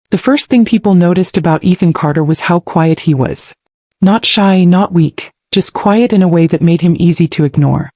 The first thing people noticed about Ethan Carter was how quiet he was. Not shy, not weak, just quiet in a way that made him easy to ignore.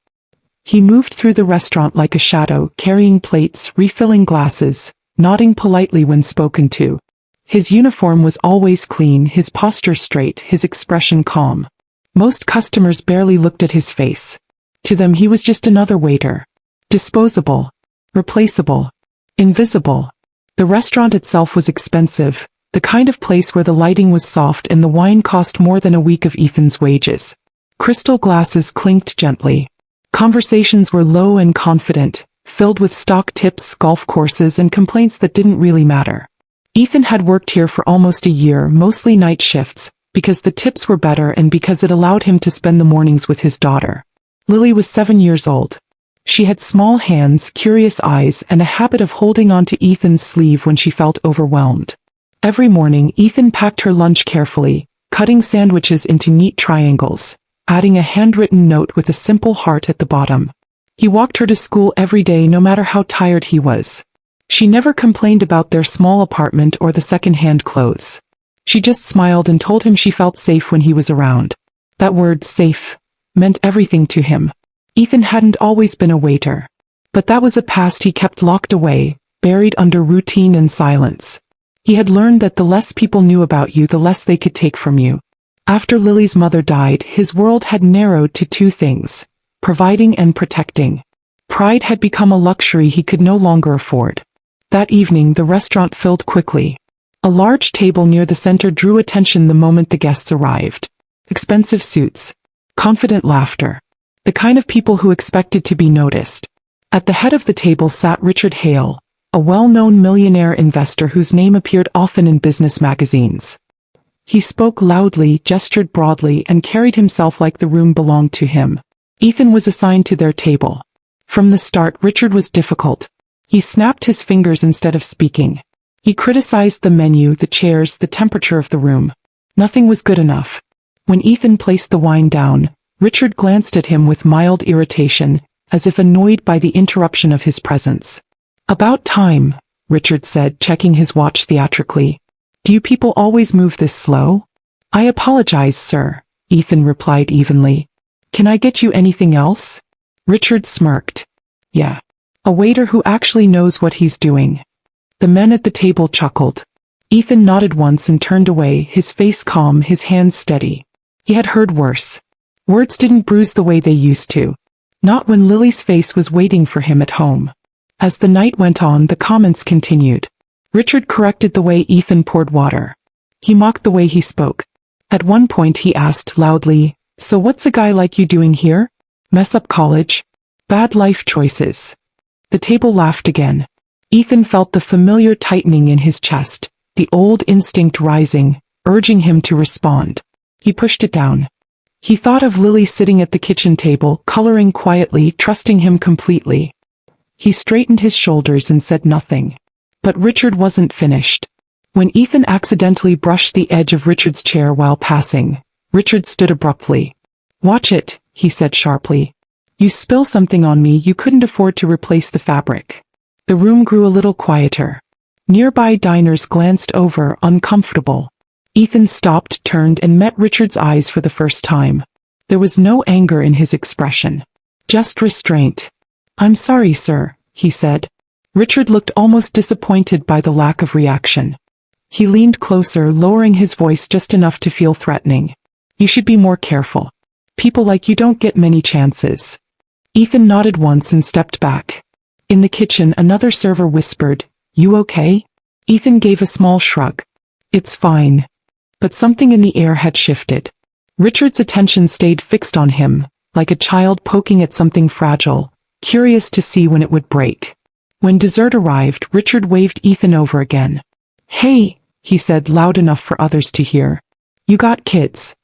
He moved through the restaurant like a shadow, carrying plates, refilling glasses, nodding politely when spoken to. His uniform was always clean, his posture straight, his expression calm. Most customers barely looked at his face. To them he was just another waiter. Disposable. Replaceable. Invisible. The restaurant itself was expensive, the kind of place where the lighting was soft and the wine cost more than a week of Ethan's wages. Crystal glasses clinked gently. Conversations were low and confident, filled with stock tips, golf courses, and complaints that didn't really matter. Ethan had worked here for almost a year, mostly night shifts, because the tips were better and because it allowed him to spend the mornings with his daughter. Lily was 7 years old. She had small hands, curious eyes, and a habit of holding onto Ethan's sleeve when she felt overwhelmed. Every morning, Ethan packed her lunch carefully, cutting sandwiches into neat triangles, adding a handwritten note with a simple heart at the bottom. He walked her to school every day no matter how tired he was. She never complained about their small apartment or the second-hand clothes. She just smiled and told him she felt safe when he was around. That word, safe, meant everything to him. Ethan hadn't always been a waiter. But that was a past he kept locked away, buried under routine and silence. He had learned that the less people knew about you, the less they could take from you. After Lily's mother died, his world had narrowed to two things: providing and protecting. Pride had become a luxury he could no longer afford. That evening the restaurant filled quickly. A large table near the center drew attention the moment the guests arrived. Expensive suits. Confident laughter. The kind of people who expected to be noticed. At the head of the table sat Richard Hale, a well-known millionaire investor whose name appeared often in business magazines. He spoke loudly, gestured broadly, and carried himself like the room belonged to him. Ethan was assigned to their table. From the start, Richard was difficult. He snapped his fingers instead of speaking. He criticized the menu, the chairs, the temperature of the room. Nothing was good enough. When Ethan placed the wine down, Richard glanced at him with mild irritation, as if annoyed by the interruption of his presence. "About time," Richard said, checking his watch theatrically. "Do you people always move this slow?" "I apologize, sir," Ethan replied evenly. "Can I get you anything else?" Richard smirked. "Yeah. A waiter who actually knows what he's doing." The men at the table chuckled. Ethan nodded once and turned away, his face calm, his hands steady. He had heard worse. Words didn't bruise the way they used to. Not when Lily's face was waiting for him at home. As the night went on, the comments continued. Richard corrected the way Ethan poured water. He mocked the way he spoke. At one point he asked loudly, "So what's a guy like you doing here? Mess up college? Bad life choices?" The table laughed again. Ethan felt the familiar tightening in his chest, the old instinct rising, urging him to respond. He pushed it down. He thought of Lily sitting at the kitchen table, coloring quietly, trusting him completely. He straightened his shoulders and said nothing. But Richard wasn't finished. When Ethan accidentally brushed the edge of Richard's chair while passing, Richard stood abruptly. "Watch it," he said sharply. "You spill something on me, you couldn't afford to replace the fabric." The room grew a little quieter. Nearby diners glanced over, uncomfortable. Ethan stopped, turned, and met Richard's eyes for the first time. There was no anger in his expression. Just restraint. "I'm sorry, sir," he said. Richard looked almost disappointed by the lack of reaction. He leaned closer, lowering his voice just enough to feel threatening. "You should be more careful. People like you don't get many chances." Ethan nodded once and stepped back. In the kitchen, another server whispered, "You okay?" Ethan gave a small shrug. "It's fine." But something in the air had shifted. Richard's attention stayed fixed on him, like a child poking at something fragile, curious to see when it would break. When dessert arrived, Richard waved Ethan over again. "Hey," he said loud enough for others to hear. "You got kids?"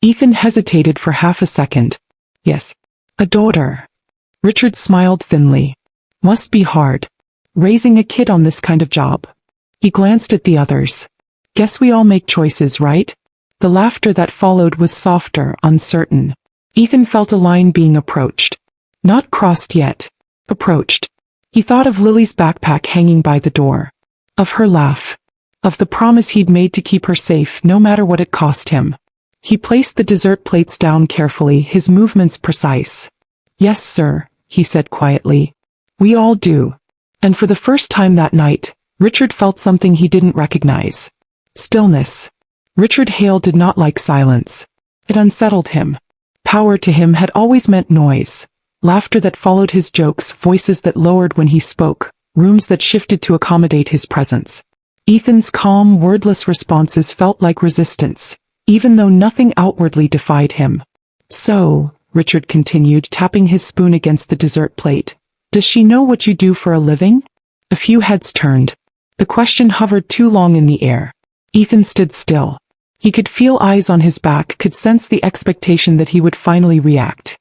Ethan hesitated for half a second. "Yes. A daughter." Richard smiled thinly. "Must be hard. Raising a kid on this kind of job." He glanced at the others. "Guess we all make choices, right?" The laughter that followed was softer, uncertain. Ethan felt a line being approached. Not crossed yet. Approached. He thought of Lily's backpack hanging by the door. Of her laugh. of the promise he'd made to keep her safe no matter what it cost him. He placed the dessert plates down carefully, his movements precise. "Yes, sir," he said quietly. "We all do." And for the first time that night, Richard felt something he didn't recognize. Stillness. Richard Hale did not like silence. It unsettled him. Power to him had always meant noise. Laughter that followed his jokes, voices that lowered when he spoke, rooms that shifted to accommodate his presence. Ethan's calm, wordless responses felt like resistance, even though nothing outwardly defied him. "So," Richard continued, tapping his spoon against the dessert plate, "does she know what you do for a living?" A few heads turned. The question hovered too long in the air. Ethan stood still. He could feel eyes on his back, could sense the expectation that he would finally react.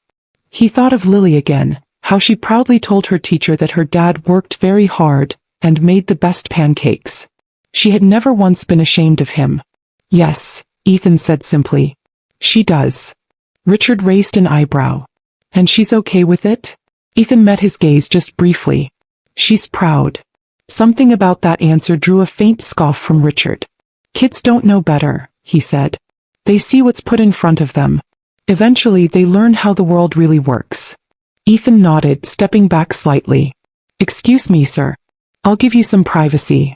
He thought of Lily again, how she proudly told her teacher that her dad worked very hard and made the best pancakes. She had never once been ashamed of him. "Yes," Ethan said simply. "She does." Richard raised an eyebrow. "And she's okay with it?" Ethan met his gaze just briefly. "She's proud." Something about that answer drew a faint scoff from Richard. "Kids don't know better," he said. "They see what's put in front of them. Eventually they learn how the world really works." Ethan nodded, stepping back slightly. "Excuse me, sir. I'll give you some privacy."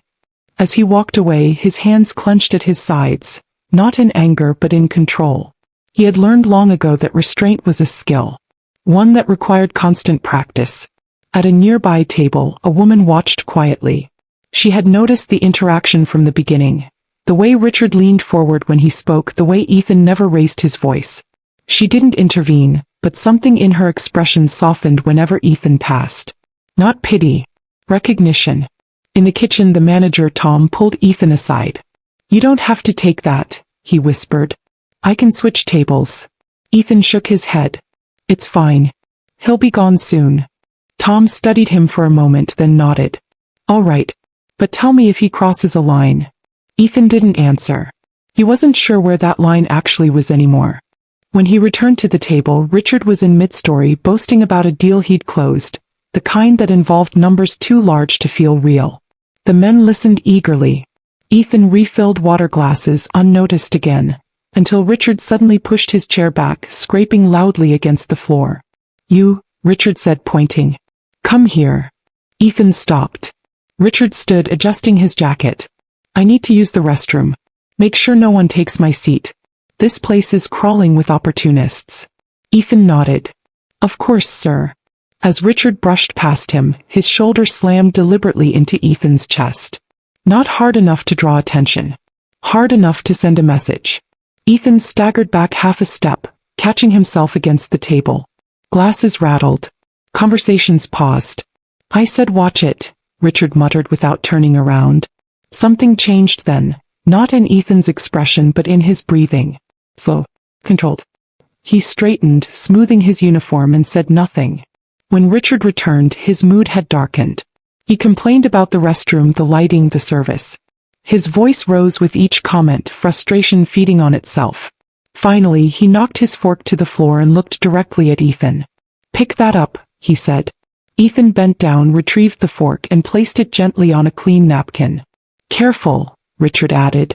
As he walked away, his hands clenched at his sides, not in anger but in control. He had learned long ago that restraint was a skill, one that required constant practice. At a nearby table, a woman watched quietly. She had noticed the interaction from the beginning. The way Richard leaned forward when he spoke, the way Ethan never raised his voice. She didn't intervene, but something in her expression softened whenever Ethan passed. Not pity. Recognition. In the kitchen, the manager, Tom, pulled Ethan aside. "You don't have to take that," he whispered. "I can switch tables." Ethan shook his head. "It's fine. He'll be gone soon." Tom studied him for a moment, then nodded. "All right. But tell me if he crosses a line." Ethan didn't answer. He wasn't sure where that line actually was anymore. When he returned to the table, Richard was in mid-story, boasting about a deal he'd closed, the kind that involved numbers too large to feel real. The men listened eagerly. Ethan refilled water glasses unnoticed again, until Richard suddenly pushed his chair back, scraping loudly against the floor. "You," Richard said, pointing. "Come here." Ethan stopped. Richard stood, adjusting his jacket. "I need to use the restroom. Make sure no one takes my seat. This place is crawling with opportunists." Ethan nodded. "Of course, sir." As Richard brushed past him, his shoulder slammed deliberately into Ethan's chest. Not hard enough to draw attention. Hard enough to send a message. Ethan staggered back half a step, catching himself against the table. Glasses rattled. Conversations paused. "I said watch it," Richard muttered without turning around. Something changed then, not in Ethan's expression but in his breathing. Slow, controlled. He straightened, smoothing his uniform, and said nothing. When Richard returned, his mood had darkened. He complained about the restroom, the lighting, the service. His voice rose with each comment, frustration feeding on itself. Finally, he knocked his fork to the floor and looked directly at Ethan. "Pick that up," he said. Ethan bent down, retrieved the fork, and placed it gently on a clean napkin. "Careful," Richard added.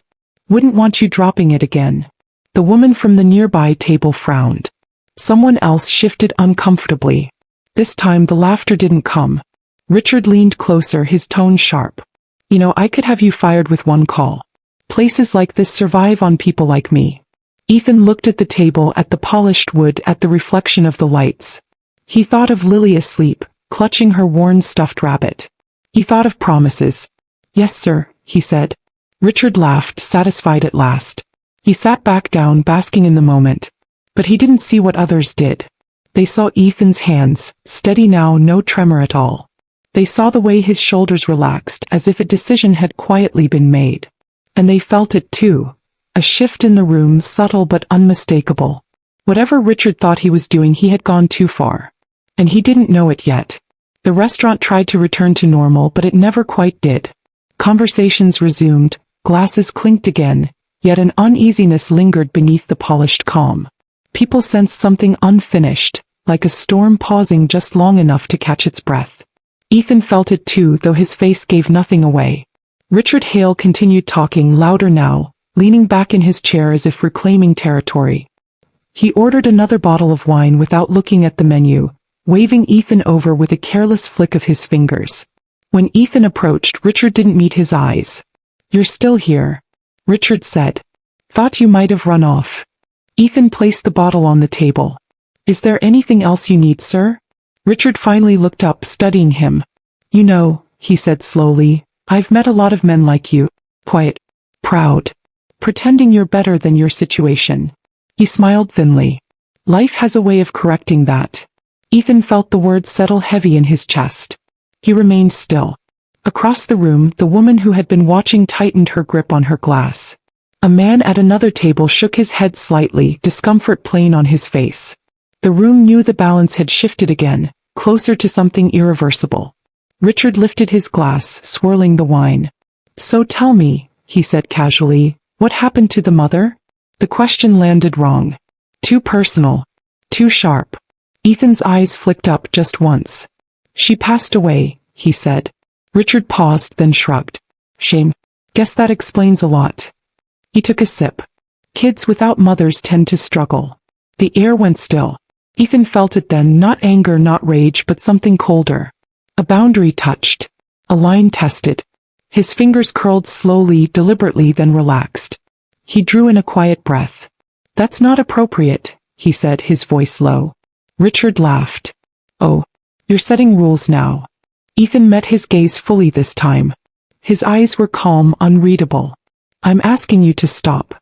"Wouldn't want you dropping it again." The woman from the nearby table frowned. Someone else shifted uncomfortably. This time the laughter didn't come. Richard leaned closer, his tone sharp. "You know, I could have you fired with one call. Places like this survive on people like me." Ethan looked at the table, at the polished wood, at the reflection of the lights. He thought of Lily asleep, clutching her worn stuffed rabbit. He thought of promises. "Yes, sir," he said. Richard laughed, satisfied at last. He sat back down, basking in the moment. But he didn't see what others did. They saw Ethan's hands, steady now, no tremor at all. They saw the way his shoulders relaxed, as if a decision had quietly been made. And they felt it too. A shift in the room, subtle but unmistakable. Whatever Richard thought he was doing, he had gone too far. And he didn't know it yet. The restaurant tried to return to normal, but it never quite did. Conversations resumed, glasses clinked again, yet an uneasiness lingered beneath the polished calm. People sensed something unfinished, like a storm pausing just long enough to catch its breath. Ethan felt it too, though his face gave nothing away. Richard Hale continued talking louder now, leaning back in his chair as if reclaiming territory. He ordered another bottle of wine without looking at the menu, waving Ethan over with a careless flick of his fingers. When Ethan approached, Richard didn't meet his eyes. "You're still here," Richard said. "Thought you might have run off." Ethan placed the bottle on the table. "Is there anything else you need, sir?" Richard finally looked up, studying him. "You know," he said slowly, "I've met a lot of men like you. Quiet, proud, pretending you're better than your situation." He smiled thinly. "Life has a way of correcting that." Ethan felt the words settle heavy in his chest. He remained still. Across the room, the woman who had been watching tightened her grip on her glass. A man at another table shook his head slightly, discomfort plain on his face. The room knew the balance had shifted again, closer to something irreversible. Richard lifted his glass, swirling the wine. "So tell me," he said casually, "what happened to the mother?" The question landed wrong. Too personal. Too sharp. Ethan's eyes flicked up just once. "She passed away," he said. Richard paused, then shrugged. "Shame. Guess that explains a lot." He took a sip. Kids without mothers tend to struggle. The air went still. Ethan felt it then, not anger, not rage, but something colder. A boundary touched. A line tested. His fingers curled slowly, deliberately, then relaxed. He drew in a quiet breath. "That's not appropriate," he said, his voice low. Richard laughed. "Oh, you're setting rules now." Ethan met his gaze fully this time. His eyes were calm, unreadable. "I'm asking you to stop."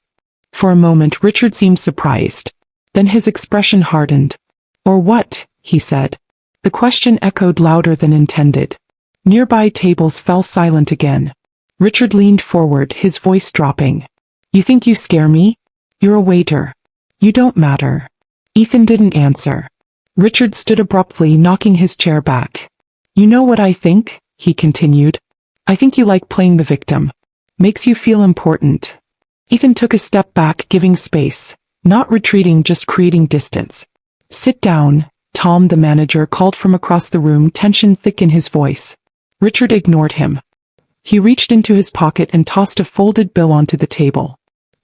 For a moment Richard seemed surprised. Then his expression hardened. "Or what?" he said. The question echoed louder than intended. Nearby tables fell silent again. Richard leaned forward, his voice dropping. "You think you scare me? You're a waiter. You don't matter." Ethan didn't answer. Richard stood abruptly, knocking his chair back. "You know what I think?" he continued. "I think you like playing the victim. Makes you feel important." Ethan took a step back, giving space. Not retreating, just creating distance. "Sit down," Tom, the manager, called from across the room, tension thick in his voice. Richard ignored him. He reached into his pocket and tossed a folded bill onto the table.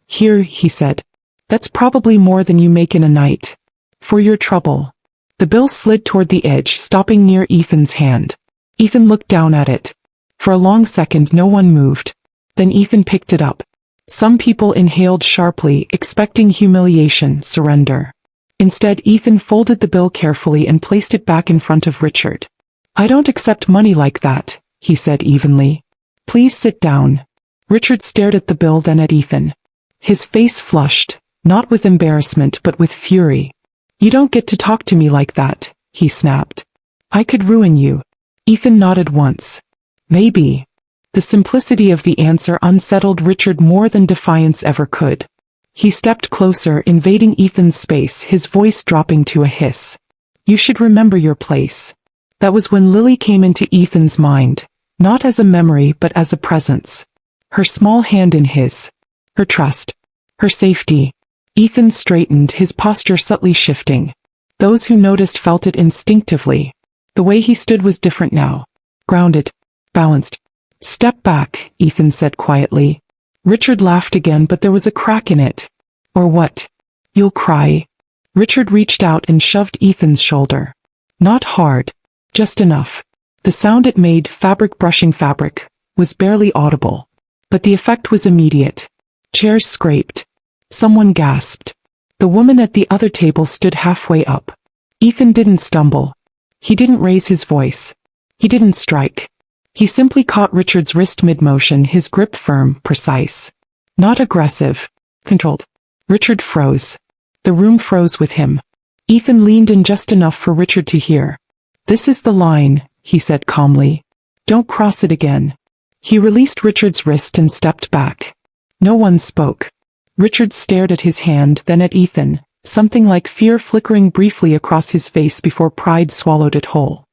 "Here," he said. "That's probably more than you make in a night. For your trouble." The bill slid toward the edge, stopping near Ethan's hand. Ethan looked down at it. For a long second no one moved. Then Ethan picked it up. Some people inhaled sharply, expecting humiliation, surrender. Instead, Ethan folded the bill carefully and placed it back in front of Richard. "I don't accept money like that," he said evenly. "Please sit down." Richard stared at the bill, then at Ethan. His face flushed, not with embarrassment but with fury. "You don't get to talk to me like that," he snapped. "I could ruin you." Ethan nodded once. "Maybe." The simplicity of the answer unsettled Richard more than defiance ever could. He stepped closer, invading Ethan's space, his voice dropping to a hiss. "You should remember your place." That was when Lily came into Ethan's mind, not as a memory but as a presence. Her small hand in his. Her trust. Her safety. Ethan straightened, his posture subtly shifting. Those who noticed felt it instinctively. The way he stood was different now. Grounded. Balanced. "Step back," Ethan said quietly. Richard laughed again, but there was a crack in it. "Or what? You'll cry." Richard reached out and shoved Ethan's shoulder. Not hard. Just enough. The sound it made, fabric brushing fabric, was barely audible. But the effect was immediate. Chairs scraped. Someone gasped. The woman at the other table stood halfway up. Ethan didn't stumble. He didn't raise his voice. He didn't strike. He simply caught Richard's wrist mid-motion, his grip firm, precise. Not aggressive. Controlled. Richard froze. The room froze with him. Ethan leaned in just enough for Richard to hear. "This is the line," he said calmly. "Don't cross it again." He released Richard's wrist and stepped back. No one spoke. Richard stared at his hand, then at Ethan, something like fear flickering briefly across his face before pride swallowed it whole.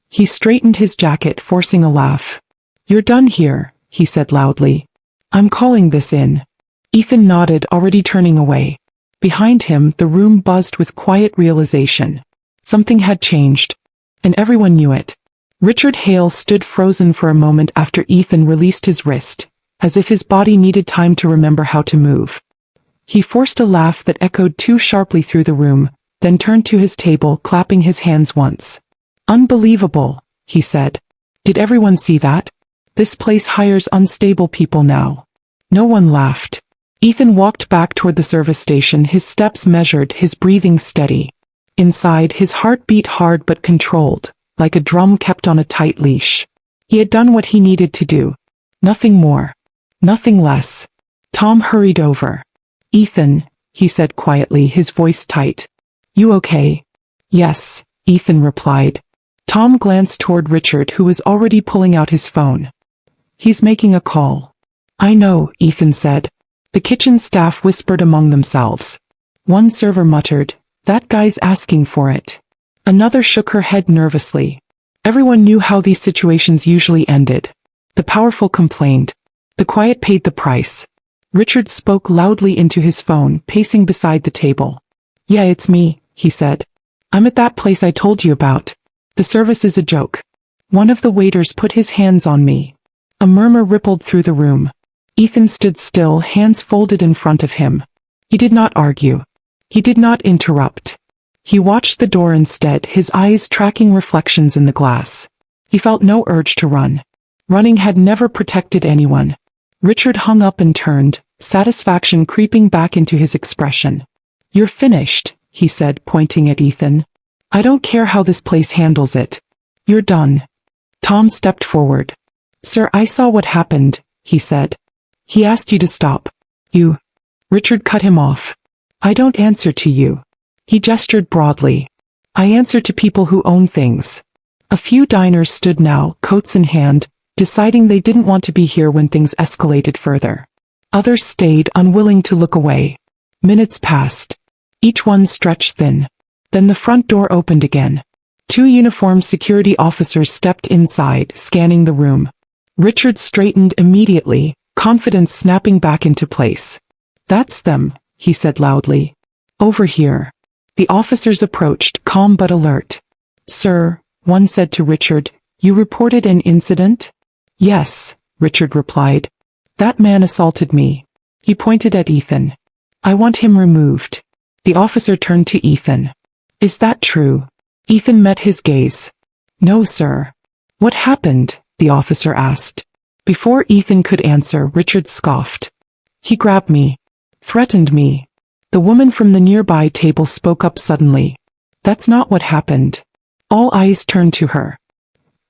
He straightened his jacket, forcing a laugh. "You're done here," he said loudly. "I'm calling this in." Ethan nodded, already turning away. Behind him, the room buzzed with quiet realization. Something had changed. And everyone knew it. Richard Hale stood frozen for a moment after Ethan released his wrist, as if his body needed time to remember how to move. He forced a laugh that echoed too sharply through the room, then turned to his table, clapping his hands once. "Unbelievable," he said. "Did everyone see that? This place hires unstable people now." No one laughed. Ethan walked back toward the service station, his steps measured, his breathing steady. Inside, his heart beat hard but controlled, like a drum kept on a tight leash. He had done what he needed to do. Nothing more. Nothing less. Tom hurried over. "Ethan," he said quietly, his voice tight. "You okay?" "Yes," Ethan replied. Tom glanced toward Richard, who was already pulling out his phone. "He's making a call." "I know," Ethan said. The kitchen staff whispered among themselves. One server muttered, "That guy's asking for it." Another shook her head nervously. Everyone knew how these situations usually ended. The powerful complained. The quiet paid the price. Richard spoke loudly into his phone, pacing beside the table. "Yeah, it's me," he said. "I'm at that place I told you about. The service is a joke. One of the waiters put his hands on me." A murmur rippled through the room. Ethan stood still, hands folded in front of him. He did not argue. He did not interrupt. He watched the door instead, his eyes tracking reflections in the glass. He felt no urge to run. Running had never protected anyone. Richard hung up and turned, satisfaction creeping back into his expression. "You're finished," he said, pointing at Ethan. "I don't care how this place handles it. You're done." Tom stepped forward. "Sir, I saw what happened," he said. "He asked you to stop." "You..." Richard cut him off. "I don't answer to you." He gestured broadly. "I answer to people who own things." A few diners stood now, coats in hand, deciding they didn't want to be here when things escalated further. Others stayed, unwilling to look away. Minutes passed. Each one stretched thin. Then the front door opened again. Two uniformed security officers stepped inside, scanning the room. Richard straightened immediately, confidence snapping back into place. "That's them," he said loudly. "Over here." The officers approached, calm but alert. "Sir," one said to Richard, "you reported an incident?" "Yes," Richard replied. "That man assaulted me." He pointed at Ethan. "I want him removed." The officer turned to Ethan. "Is that true?" Ethan met his gaze. "No, sir." "What happened?" the officer asked. Before Ethan could answer, Richard scoffed. "He grabbed me. Threatened me." The woman from the nearby table spoke up suddenly. "That's not what happened." All eyes turned to her.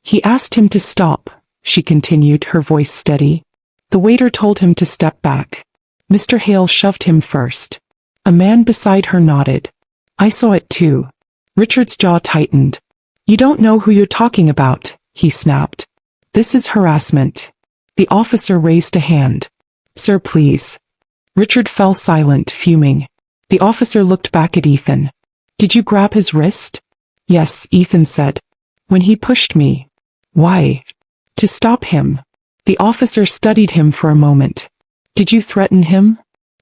"He asked him to stop," she continued, her voice steady. "The waiter told him to step back. Mr. Hale shoved him first." A man beside her nodded. "I saw it too." Richard's jaw tightened. "You don't know who you're talking about," he snapped. "This is harassment." The officer raised a hand. "Sir, please." Richard fell silent, fuming. The officer looked back at Ethan. "Did you grab his wrist?" "Yes," Ethan said. "When he pushed me." "Why?" "To stop him." The officer studied him for a moment. "Did you threaten him?"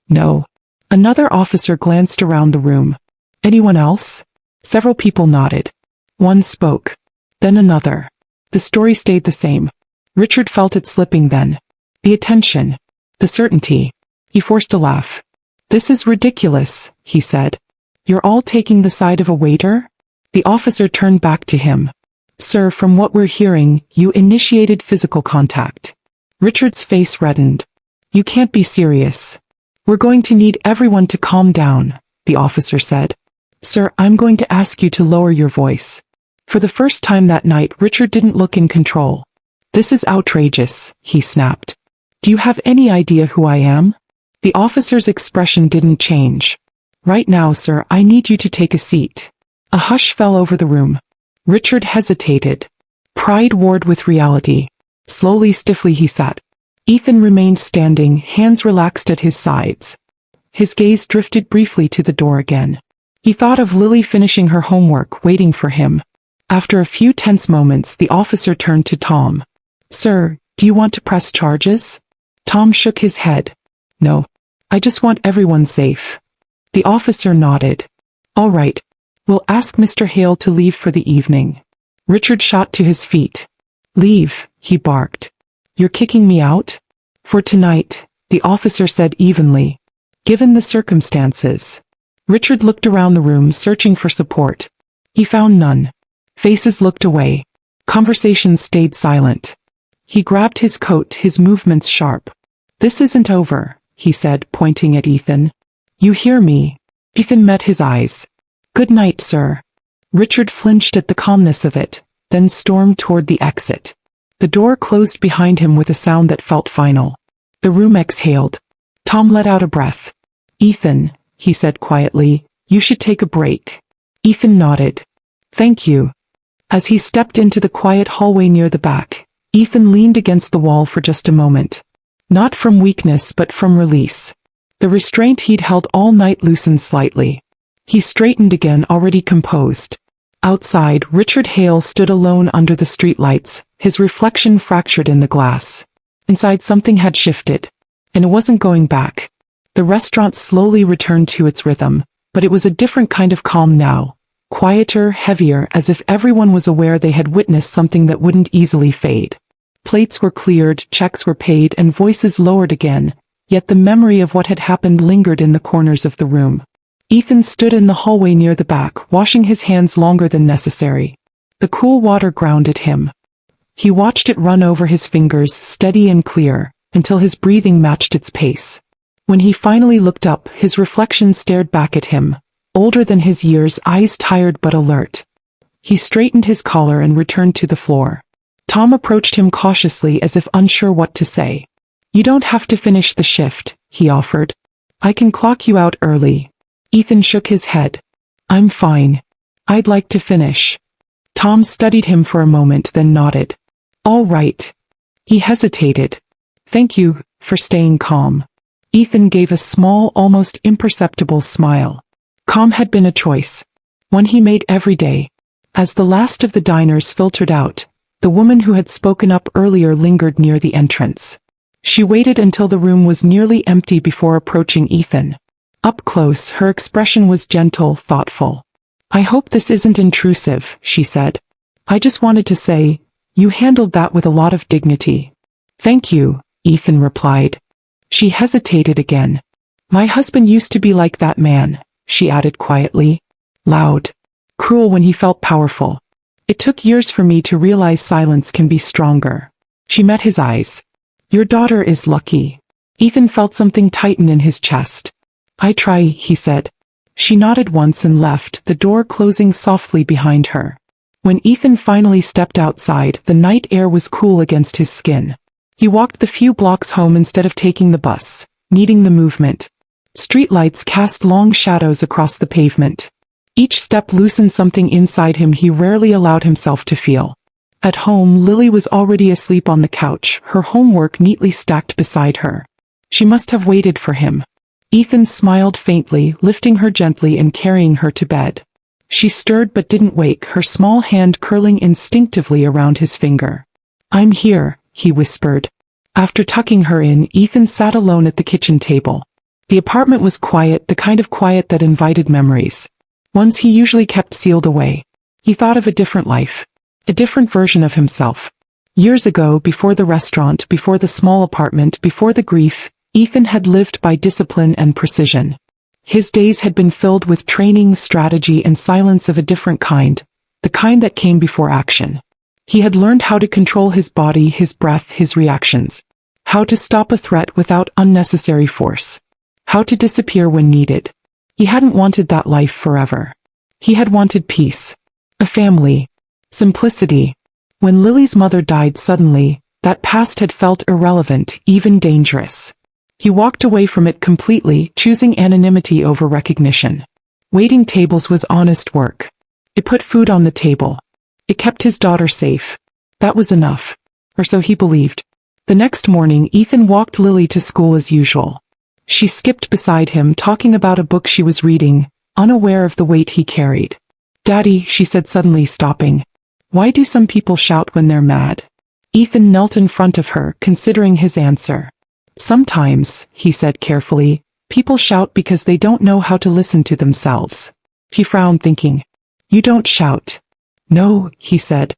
"No." Another officer glanced around the room. "Anyone else?" Several people nodded. One spoke. Then another. The story stayed the same. Richard felt it slipping then. The attention. The certainty. He forced a laugh. "This is ridiculous," he said. "You're all taking the side of a waiter?" The officer turned back to him. "Sir, from what we're hearing, you initiated physical contact." Richard's face reddened. "You can't be serious." "We're going to need everyone to calm down," the officer said. "Sir, I'm going to ask you to lower your voice." For the first time that night, Richard didn't look in control. "This is outrageous," he snapped. "Do you have any idea who I am?" The officer's expression didn't change. "Right now, sir, I need you to take a seat." A hush fell over the room. Richard hesitated. Pride warred with reality. Slowly, stiffly he sat. Ethan remained standing, hands relaxed at his sides. His gaze drifted briefly to the door again. He thought of Lily finishing her homework, waiting for him. After a few tense moments, the officer turned to Tom. "Sir, do you want to press charges?" Tom shook his head. "No. I just want everyone safe." The officer nodded. "All right. We'll ask Mr. Hale to leave for the evening." Richard shot to his feet. "Leave," he barked. "You're kicking me out?" "For tonight," the officer said evenly. "Given the circumstances." Richard looked around the room searching for support. He found none. Faces looked away. Conversations stayed silent. He grabbed his coat, his movements sharp. "This isn't over," he said, pointing at Ethan. "You hear me?" Ethan met his eyes. "Good night, sir." Richard flinched at the calmness of it, then stormed toward the exit. The door closed behind him with a sound that felt final. The room exhaled. Tom let out a breath. "Ethan," he said quietly, "you should take a break." Ethan nodded. "Thank you." As he stepped into the quiet hallway near the back, Ethan leaned against the wall for just a moment. Not from weakness but from release. The restraint he'd held all night loosened slightly. He straightened again, already composed. Outside, Richard Hale stood alone under the streetlights, his reflection fractured in the glass. Inside, something had shifted. And it wasn't going back. The restaurant slowly returned to its rhythm, but it was a different kind of calm now. Quieter, heavier, as if everyone was aware they had witnessed something that wouldn't easily fade. Plates were cleared, checks were paid, and voices lowered again, yet the memory of what had happened lingered in the corners of the room. Ethan stood in the hallway near the back, washing his hands longer than necessary. The cool water grounded him. He watched it run over his fingers, steady and clear, until his breathing matched its pace. When he finally looked up, his reflection stared back at him. Older than his years, eyes tired but alert. He straightened his collar and returned to the floor. Tom approached him cautiously as if unsure what to say. "You don't have to finish the shift," he offered. "I can clock you out early." Ethan shook his head. "I'm fine. I'd like to finish." Tom studied him for a moment, then nodded. "All right." He hesitated. "Thank you for staying calm." Ethan gave a small, almost imperceptible smile. Calm had been a choice. One he made every day. As the last of the diners filtered out, the woman who had spoken up earlier lingered near the entrance. She waited until the room was nearly empty before approaching Ethan. Up close, her expression was gentle, thoughtful. "I hope this isn't intrusive," she said. "I just wanted to say, you handled that with a lot of dignity." "Thank you," Ethan replied. She hesitated again. "My husband used to be like that man," she added quietly. "Loud. Cruel when he felt powerful. It took years for me to realize silence can be stronger." She met his eyes. "Your daughter is lucky." Ethan felt something tighten in his chest. "I try," he said. She nodded once and left, the door closing softly behind her. When Ethan finally stepped outside, the night air was cool against his skin. He walked the few blocks home instead of taking the bus, needing the movement. Streetlights cast long shadows across the pavement. Each step loosened something inside him he rarely allowed himself to feel. At home, Lily was already asleep on the couch, her homework neatly stacked beside her. She must have waited for him. Ethan smiled faintly, lifting her gently and carrying her to bed. She stirred but didn't wake, her small hand curling instinctively around his finger. "I'm here," he whispered. After tucking her in, Ethan sat alone at the kitchen table. The apartment was quiet, the kind of quiet that invited memories. Ones he usually kept sealed away. He thought of a different life. A different version of himself. Years ago, before the restaurant, before the small apartment, before the grief, Ethan had lived by discipline and precision. His days had been filled with training, strategy, and silence of a different kind, the kind that came before action. He had learned how to control his body, his breath, his reactions. How to stop a threat without unnecessary force. How to disappear when needed. He hadn't wanted that life forever. He had wanted peace. A family. Simplicity. When Lily's mother died suddenly, that past had felt irrelevant, even dangerous. He walked away from it completely, choosing anonymity over recognition. Waiting tables was honest work. It put food on the table. It kept his daughter safe. That was enough. Or so he believed. The next morning, Ethan walked Lily to school as usual. She skipped beside him, talking about a book she was reading, unaware of the weight he carried. "Daddy," she said, suddenly stopping. "Why do some people shout when they're mad?" Ethan knelt in front of her, considering his answer. "Sometimes," he said carefully, "people shout because they don't know how to listen to themselves." She frowned, thinking, "You don't shout." "No," he said,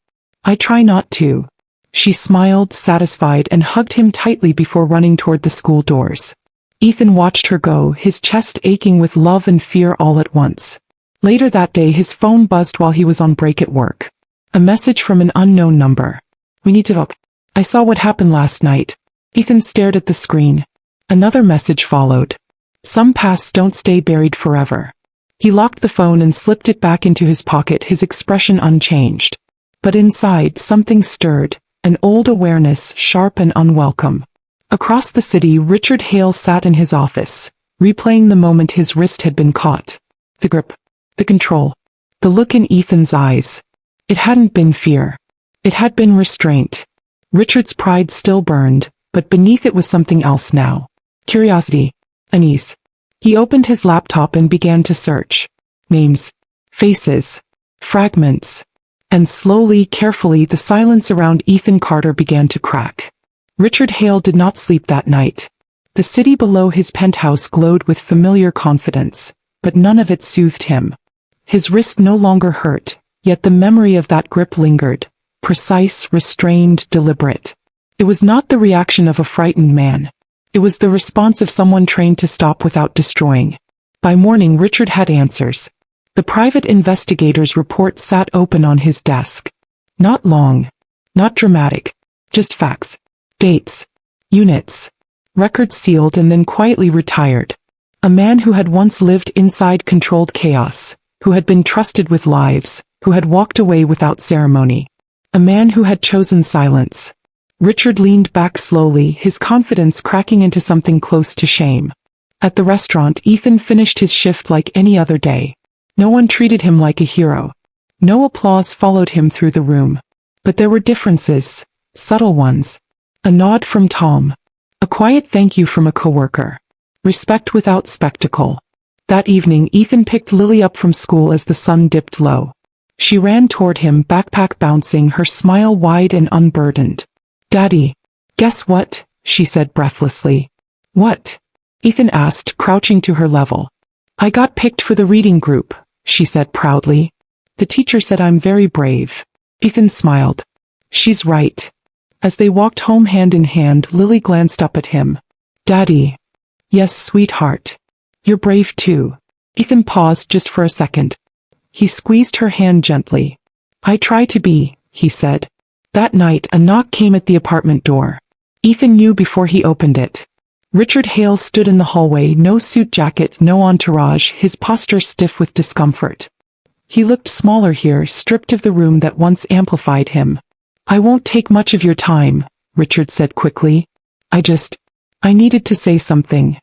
I try not to. She smiled, satisfied, and hugged him tightly before running toward the school doors. Ethan watched her go, his chest aching with love and fear all at once. Later that day his phone buzzed while he was on break at work. A message from an unknown number. We need to talk. I saw what happened last night. Ethan stared at the screen. Another message followed. Some pasts don't stay buried forever. He locked the phone and slipped it back into his pocket, his expression unchanged. But inside, something stirred, an old awareness, sharp and unwelcome. Across the city, Richard Hale sat in his office, replaying the moment his wrist had been caught. The grip, the control, the look in Ethan's eyes. It hadn't been fear. It had been restraint. Richard's pride still burned, but beneath it was something else now. Curiosity. Unease. He opened his laptop and began to search. Names. Faces. Fragments. And slowly, carefully, the silence around Ethan Carter began to crack. Richard Hale did not sleep that night. The city below his penthouse glowed with familiar confidence, but none of it soothed him. His wrist no longer hurt, yet the memory of that grip lingered. Precise, restrained, deliberate. It was not the reaction of a frightened man. It was the response of someone trained to stop without destroying. By morning Richard had answers. The private investigator's report sat open on his desk. Not long. Not dramatic. Just facts. Dates. Units. Records sealed and then quietly retired. A man who had once lived inside controlled chaos, who had been trusted with lives, who had walked away without ceremony. A man who had chosen silence. Richard leaned back slowly, his confidence cracking into something close to shame. At the restaurant, Ethan finished his shift like any other day. No one treated him like a hero. No applause followed him through the room. But there were differences, subtle ones. A nod from Tom. A quiet thank you from a coworker. Respect without spectacle. That evening, Ethan picked Lily up from school as the sun dipped low. She ran toward him, backpack bouncing, her smile wide and unburdened. "Daddy, guess what?" she said breathlessly. "What?" Ethan asked, crouching to her level. "I got picked for the reading group," she said proudly. "The teacher said I'm very brave." Ethan smiled. "She's right." As they walked home hand in hand, Lily glanced up at him. "Daddy." "Yes, sweetheart. You're brave too." Ethan paused just for a second. He squeezed her hand gently. "I try to be," he said. That night, a knock came at the apartment door. Ethan knew before he opened it. Richard Hale stood in the hallway, no suit jacket, no entourage, his posture stiff with discomfort. He looked smaller here, stripped of the room that once amplified him. "I won't take much of your time," Richard said quickly. I needed to say something."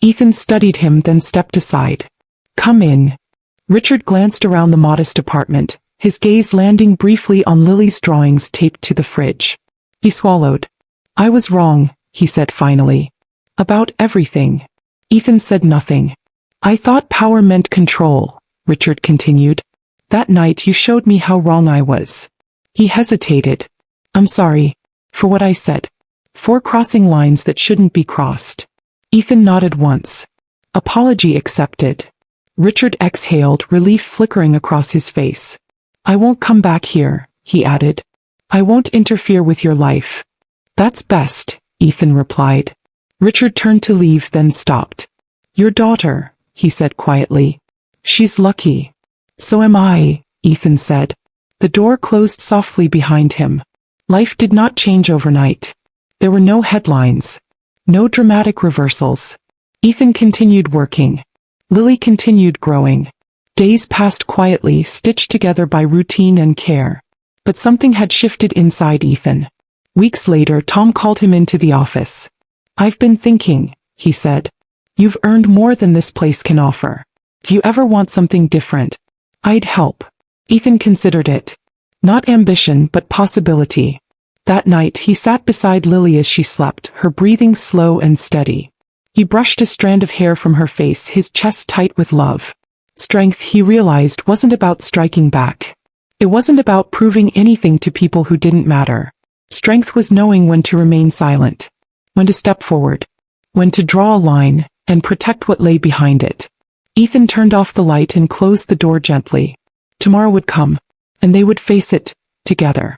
Ethan studied him, then stepped aside. "Come in." Richard glanced around the modest apartment, his gaze landing briefly on Lily's drawings taped to the fridge. He swallowed. "I was wrong," he said finally. "About everything." Ethan said nothing. "I thought power meant control," Richard continued. "That night you showed me how wrong I was." He hesitated. "I'm sorry. For what I said. For crossing lines that shouldn't be crossed." Ethan nodded once. "Apology accepted." Richard exhaled, relief flickering across his face. "I won't come back here," he added. "I won't interfere with your life." "That's best," Ethan replied. Richard turned to leave, then stopped. "Your daughter," he said quietly. "She's lucky." "So am I," Ethan said. The door closed softly behind him. Life did not change overnight. There were no headlines. No dramatic reversals. Ethan continued working. Lily continued growing. Days passed quietly, stitched together by routine and care. But something had shifted inside Ethan. Weeks later, Tom called him into the office. "I've been thinking," he said. "You've earned more than this place can offer. If you ever want something different, I'd help." Ethan considered it. Not ambition, but possibility. That night, he sat beside Lily as she slept, her breathing slow and steady. He brushed a strand of hair from her face, his chest tight with love. Strength, he realized, wasn't about striking back. It wasn't about proving anything to people who didn't matter. Strength was knowing when to remain silent, when to step forward, when to draw a line, and protect what lay behind it. Ethan turned off the light and closed the door gently. Tomorrow would come, and they would face it, together.